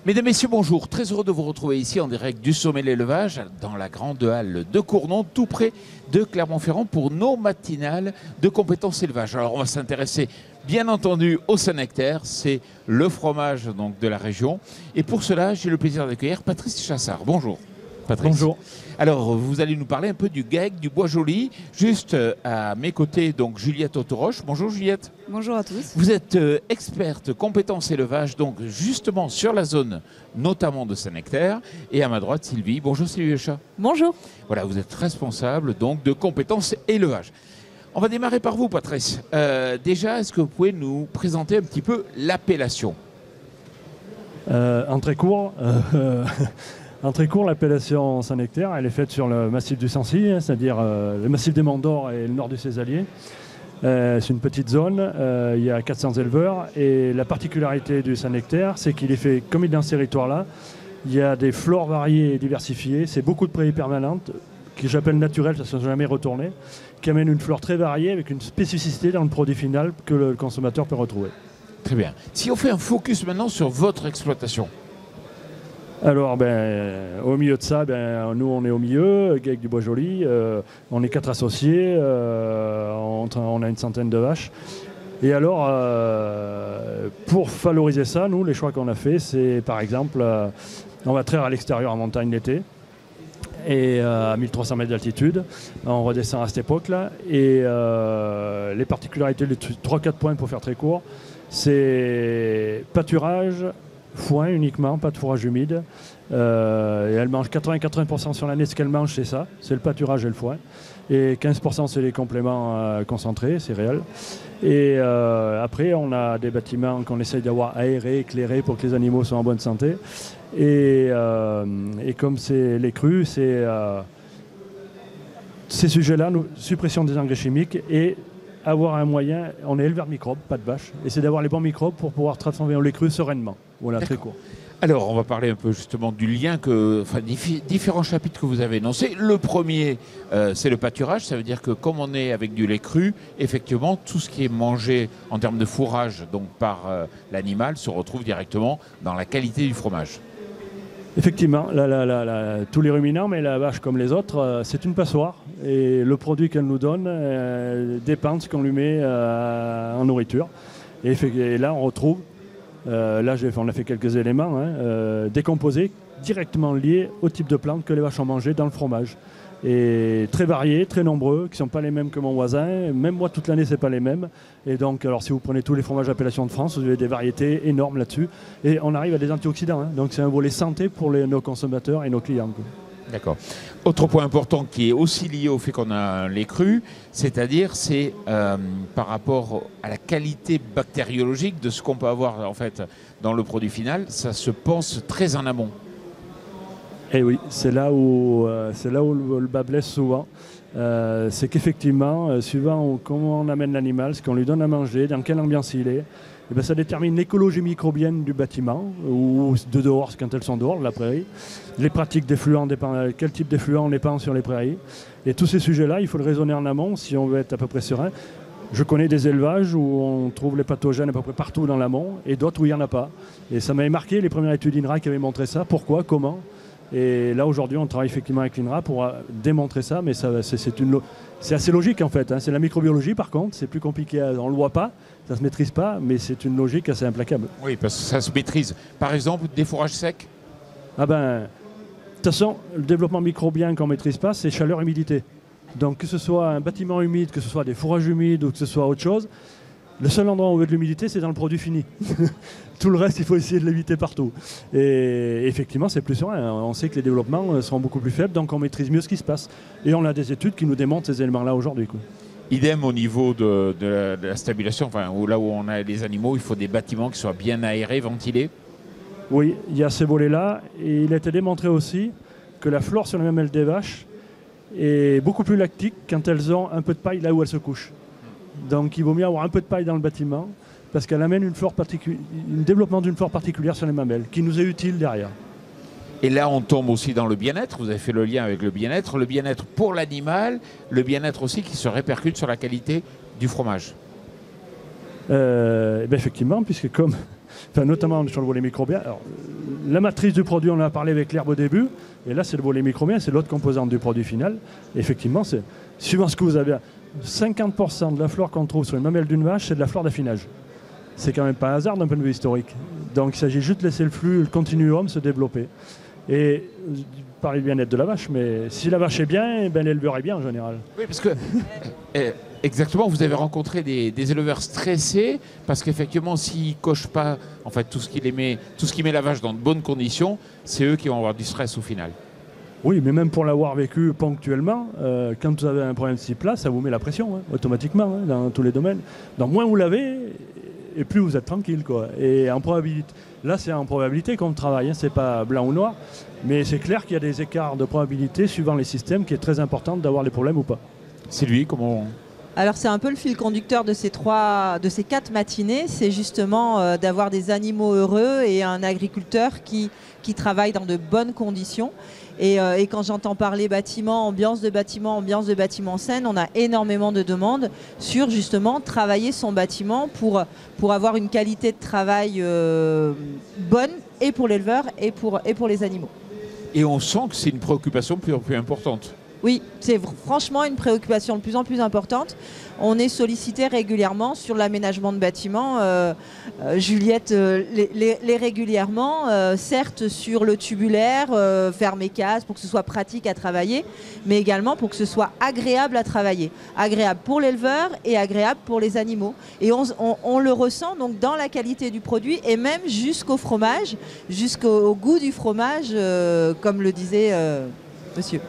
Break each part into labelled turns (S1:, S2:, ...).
S1: Mesdames, Messieurs, bonjour. Très heureux de vous retrouver ici en direct du Sommet de l'Élevage, dans la grande halle de Cournon, tout près de Clermont-Ferrand, pour nos matinales de compétences élevage. Alors, on va s'intéresser, bien entendu, au Saint-Nectaire. C'est le fromage donc, de la région. Et pour cela, j'ai le plaisir d'accueillir Patrice Chassard. Bonjour. Patrice.
S2: Bonjour.
S1: Alors, vous allez nous parler un peu du GAEC, du Bois Joli. Juste à mes côtés, donc Juliette Autoroche. Bonjour Juliette.
S3: Bonjour à tous.
S1: Vous êtes experte compétences élevage, donc justement sur la zone, notamment de Saint-Nectaire. Et à ma droite, Sylvie. Bonjour Sylvie Lechat.
S3: Bonjour.
S1: Voilà, vous êtes responsable donc de compétences élevage. On va démarrer par vous, Patrice. Déjà, est-ce que vous pouvez nous présenter un petit peu l'appellation ?
S2: En très court, l'appellation Saint-Nectaire, elle est faite sur le massif du Sancy, c'est-à-dire le massif des Monts d'Or et le nord du Césalier. C'est une petite zone, il y a 400 éleveurs et la particularité du Saint-Nectaire, c'est qu'il est fait, comme il est dans ce territoire-là, il y a des flores variées et diversifiées, c'est beaucoup de prairies permanentes, que j'appelle naturelles, ça ne sont jamais retournées, qui amènent une flore très variée avec une spécificité dans le produit final que le consommateur peut retrouver.
S1: Très bien. Si on fait un focus maintenant sur votre exploitation.
S2: Alors, au milieu de ça, nous, on est au milieu, GAEC du Bois Joli. On est 4 associés, on a une centaine de vaches. Et alors, pour valoriser ça, nous, les choix qu'on a fait, c'est par exemple, on va traire à l'extérieur en montagne l'été, et à 1300 mètres d'altitude. On redescend à cette époque-là. Et les particularités, les 3-4 points pour faire très court, c'est pâturage, foin uniquement, pas de fourrage humide. Et elle mange 80% sur l'année, ce qu'elle mange, c'est ça, c'est le pâturage et le foin. Et 15% c'est les compléments concentrés, céréales. Et après, on a des bâtiments qu'on essaye d'avoir aérés, éclairés pour que les animaux soient en bonne santé. Et comme c'est les crues, c'est ces sujets-là, suppression des engrais chimiques et avoir un moyen, on est éleveur microbes, pas de vaches, et c'est d'avoir les bons microbes pour pouvoir transformer en lait cru sereinement. Voilà, très court.
S1: Alors, on va parler un peu justement du lien différents chapitres que vous avez énoncés. Le premier, c'est le pâturage. Ça veut dire que comme on est avec du lait cru, effectivement, tout ce qui est mangé en termes de fourrage donc par l'animal se retrouve directement dans la qualité du fromage.
S2: Effectivement, tous les ruminants, mais la vache comme les autres, c'est une passoire. Et le produit qu'elle nous donne dépend de ce qu'on lui met en nourriture. Et là, on retrouve, on a fait quelques éléments, des composés directement liés au type de plantes que les vaches ont mangé dans le fromage. Et très variés, très nombreux, qui ne sont pas les mêmes que mon voisin. Même moi, toute l'année, ce n'est pas les mêmes. Et donc, alors, si vous prenez tous les fromages d'appellation de France, vous avez des variétés énormes là-dessus. Et on arrive à des antioxydants. Donc, c'est un volet santé pour nos consommateurs et nos clients.
S1: D'accord. Autre point important qui est aussi lié au fait qu'on a un lait cru, c'est-à-dire c'est par rapport à la qualité bactériologique de ce qu'on peut avoir en fait dans le produit final, ça se pense très en amont.
S2: Et oui, c'est là où le bas blesse souvent. C'est qu'effectivement, suivant comment on amène l'animal, ce qu'on lui donne à manger, dans quelle ambiance il est, ça détermine l'écologie microbienne du bâtiment, ou de dehors, quand elles sont dehors, de la prairie. Les pratiques d'effluents, quel type d'effluents on épand sur les prairies. Et tous ces sujets-là, il faut le raisonner en amont si on veut être à peu près serein. Je connais des élevages où on trouve les pathogènes à peu près partout dans l'amont, et d'autres où il n'y en a pas. Et ça m'avait marqué les premières études INRA qui avaient montré ça. Pourquoi, comment ? Et là, aujourd'hui, on travaille effectivement avec l'INRA pour démontrer ça, mais c'est assez logique en fait. C'est la microbiologie par contre, c'est plus compliqué, on ne le voit pas, ça ne se maîtrise pas, mais c'est une logique assez implacable.
S1: Oui, parce que ça se maîtrise. Par exemple, des fourrages secs ?
S2: De toute façon, le développement microbien qu'on ne maîtrise pas, c'est chaleur-humidité. Donc que ce soit un bâtiment humide, que ce soit des fourrages humides ou que ce soit autre chose, le seul endroit où on veut de l'humidité, c'est dans le produit fini. Tout le reste, il faut essayer de l'éviter partout. Et effectivement, c'est plus serein. On sait que les développements seront beaucoup plus faibles, donc on maîtrise mieux ce qui se passe. Et on a des études qui nous démontrent ces éléments-là aujourd'hui.
S1: Idem au niveau de la stabulation, là où on a les animaux, il faut des bâtiments qui soient bien aérés, ventilés.
S2: Oui, il y a ces volets-là. Et il a été démontré aussi que la flore sur les mamelles des vaches est beaucoup plus lactique quand elles ont un peu de paille là où elles se couchent. Donc il vaut mieux avoir un peu de paille dans le bâtiment parce qu'elle amène un développement d'une flore particulière sur les mamelles qui nous est utile derrière.
S1: Et là, on tombe aussi dans le bien-être. Vous avez fait le lien avec le bien-être pour l'animal, le bien-être aussi qui se répercute sur la qualité du fromage.
S2: Effectivement, puisque comme enfin, notamment sur le volet microbien. Alors, la matrice du produit, on en a parlé avec l'herbe au début, et là c'est le volet microbien, c'est l'autre composante du produit final. Et effectivement, c'est suivant ce que vous avez, 50% de la flore qu'on trouve sur les mamelles d'une vache, c'est de la flore d'affinage. C'est quand même pas un hasard d'un point de vue historique. Donc il s'agit juste de laisser le flux, le continuum se développer. Et parler du bien-être de la vache, mais si la vache est bien, ben, l'éleveur est bien en général.
S1: Oui, parce que exactement, vous avez rencontré des éleveurs stressés parce qu'effectivement, s'ils cochent pas en fait tout ce qui met la vache dans de bonnes conditions, c'est eux qui vont avoir du stress au final.
S2: Oui, mais même pour l'avoir vécu ponctuellement, quand vous avez un problème de ce type-là, ça vous met la pression, hein, automatiquement, hein, dans tous les domaines. Donc moins vous l'avez, et plus vous êtes tranquille, quoi. Et en probabilité, là c'est en probabilité qu'on travaille, hein, c'est pas blanc ou noir, mais c'est clair qu'il y a des écarts de probabilité suivant les systèmes qui est très important d'avoir les problèmes ou pas.
S1: Sylvie, comment...
S3: Alors c'est un peu le fil conducteur de ces 4 matinées, c'est justement d'avoir des animaux heureux et un agriculteur qui travaille dans de bonnes conditions. Et quand j'entends parler bâtiment, ambiance de bâtiment saine, on a énormément de demandes sur justement travailler son bâtiment pour avoir une qualité de travail bonne et pour l'éleveur et pour les animaux.
S1: Et on sent que c'est une préoccupation de plus en plus importante.
S3: Oui, c'est franchement une préoccupation de plus en plus importante. On est sollicité régulièrement sur l'aménagement de bâtiments. Juliette les régulièrement, certes sur le tubulaire, faire mes cases pour que ce soit pratique à travailler, mais également pour que ce soit agréable à travailler. Agréable pour l'éleveur et agréable pour les animaux. Et on le ressent donc dans la qualité du produit et même jusqu'au fromage, jusqu'au goût du fromage, comme le disait monsieur.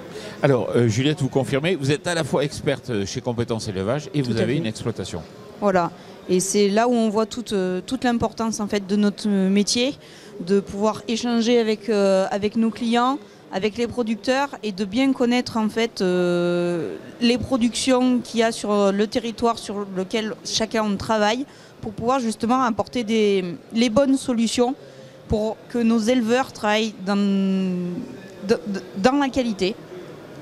S1: Alors, Juliette, vous confirmez, vous êtes à la fois experte chez Compétences Élevage et vous avez une exploitation.
S4: Voilà, et c'est là où on voit toute l'importance en fait de notre métier, de pouvoir échanger avec nos clients, avec les producteurs et de bien connaître en fait les productions qu'il y a sur le territoire sur lequel chacun on travaille pour pouvoir justement apporter les bonnes solutions pour que nos éleveurs travaillent dans la qualité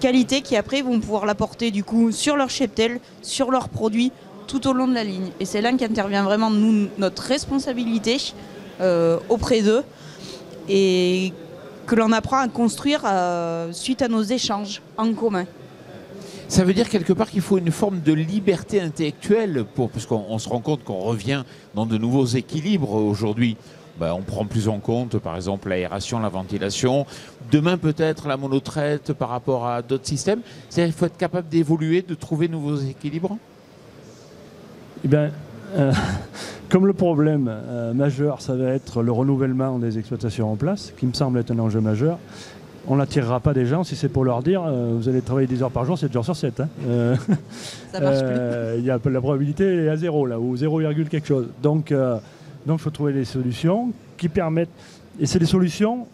S4: qui après vont pouvoir l'apporter du coup sur leur cheptel, sur leurs produits tout au long de la ligne. Et c'est là qu'intervient vraiment notre responsabilité auprès d'eux et que l'on apprend à construire suite à nos échanges en commun.
S1: Ça veut dire quelque part qu'il faut une forme de liberté intellectuelle parce qu'on se rend compte qu'on revient dans de nouveaux équilibres aujourd'hui. On prend plus en compte, par exemple, l'aération, la ventilation. Demain, peut-être la monotraite par rapport à d'autres systèmes. C'est-à-dire qu'il faut être capable d'évoluer, de trouver de nouveaux équilibres.
S2: Eh bien, comme le problème majeur, ça va être le renouvellement des exploitations en place, qui me semble être un enjeu majeur, on n'attirera pas des gens si c'est pour leur dire vous allez travailler 10 heures par jour, 7 jours sur 7. Hein.
S3: Ça marche plus.
S2: La probabilité est à 0, là, ou 0, quelque chose. Donc, il faut trouver des solutions qui permettent... Et c'est des solutions,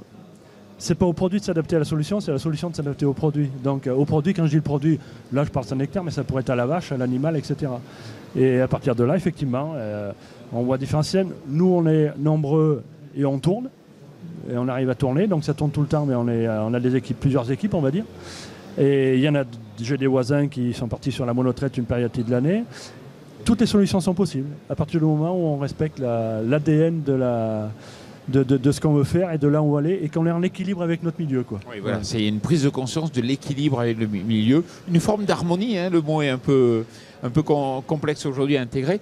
S2: c'est pas au produit de s'adapter à la solution, c'est la solution de s'adapter au produit. Donc au produit, quand je dis le produit, là je parle d'un hectare, mais ça pourrait être à la vache, à l'animal, etc. Et à partir de là, effectivement, on voit différents systèmes. Nous, on est nombreux et on tourne. Et on arrive à tourner, donc ça tourne tout le temps, mais on a des équipes, plusieurs équipes, on va dire. Et il y en a, j'ai des voisins qui sont partis sur la monotraite une période de l'année. Toutes les solutions sont possibles, à partir du moment où on respecte l'ADN de ce qu'on veut faire et de là où on va aller, et qu'on est en équilibre avec notre milieu, quoi.
S1: Oui, voilà. C'est une prise de conscience de l'équilibre avec le milieu, une forme d'harmonie, hein, le mot est un peu complexe aujourd'hui à intégrer.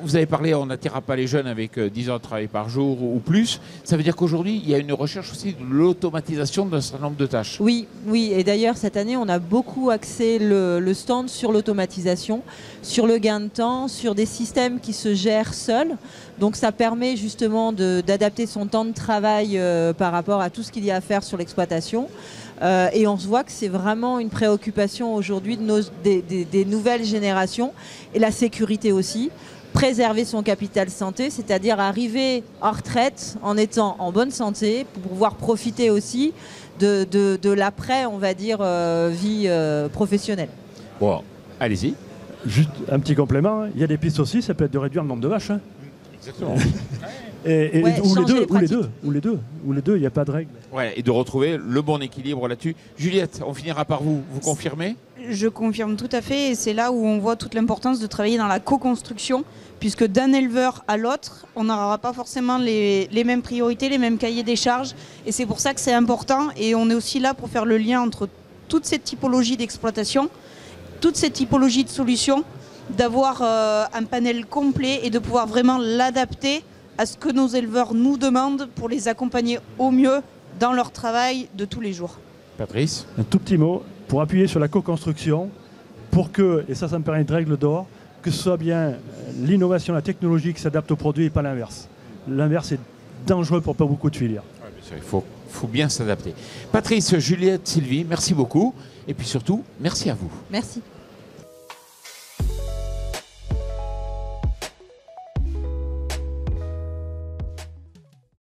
S1: Vous avez parlé, on n'attirera pas les jeunes avec 10 heures de travail par jour ou plus. Ça veut dire qu'aujourd'hui, il y a une recherche aussi de l'automatisation d'un certain nombre de tâches.
S3: Oui, et d'ailleurs, cette année, on a beaucoup axé le stand sur l'automatisation, sur le gain de temps, sur des systèmes qui se gèrent seuls. Donc ça permet justement d'adapter son temps de travail par rapport à tout ce qu'il y a à faire sur l'exploitation. Et on se voit que c'est vraiment une préoccupation aujourd'hui des nouvelles générations et la sécurité aussi. Préserver son capital santé, c'est-à-dire arriver en retraite en étant en bonne santé pour pouvoir profiter aussi de l'après, on va dire, vie professionnelle.
S1: Bon, allez-y.
S2: Juste un petit complément, il y a des pistes aussi, ça peut être de réduire le nombre de vaches. Hein.
S1: Exactement.
S3: Ouais,
S2: ou les
S3: changer
S2: deux,
S3: les pratiques.
S2: ou les deux, il n'y a pas de règle.
S1: Ouais, et de retrouver le bon équilibre là-dessus. Juliette, on finira par vous. Vous confirmez?
S4: Je confirme tout à fait, et c'est là où on voit toute l'importance de travailler dans la co-construction, puisque d'un éleveur à l'autre, on n'aura pas forcément les mêmes priorités, les mêmes cahiers des charges, et c'est pour ça que c'est important, et on est aussi là pour faire le lien entre toutes ces typologies d'exploitation, toutes ces typologies de solutions, d'avoir un panel complet et de pouvoir vraiment l'adapter à ce que nos éleveurs nous demandent pour les accompagner au mieux dans leur travail de tous les jours.
S1: Patrice?
S2: Un tout petit mot pour appuyer sur la co-construction, pour que, et ça me permet une règle d'or, que ce soit bien l'innovation, la technologie qui s'adapte au produit et pas l'inverse. L'inverse est dangereux pour pas beaucoup de filières.
S1: Ouais, bien sûr, il faut bien s'adapter. Patrice, Juliette, Sylvie, merci beaucoup. Et puis surtout, merci à vous.
S3: Merci.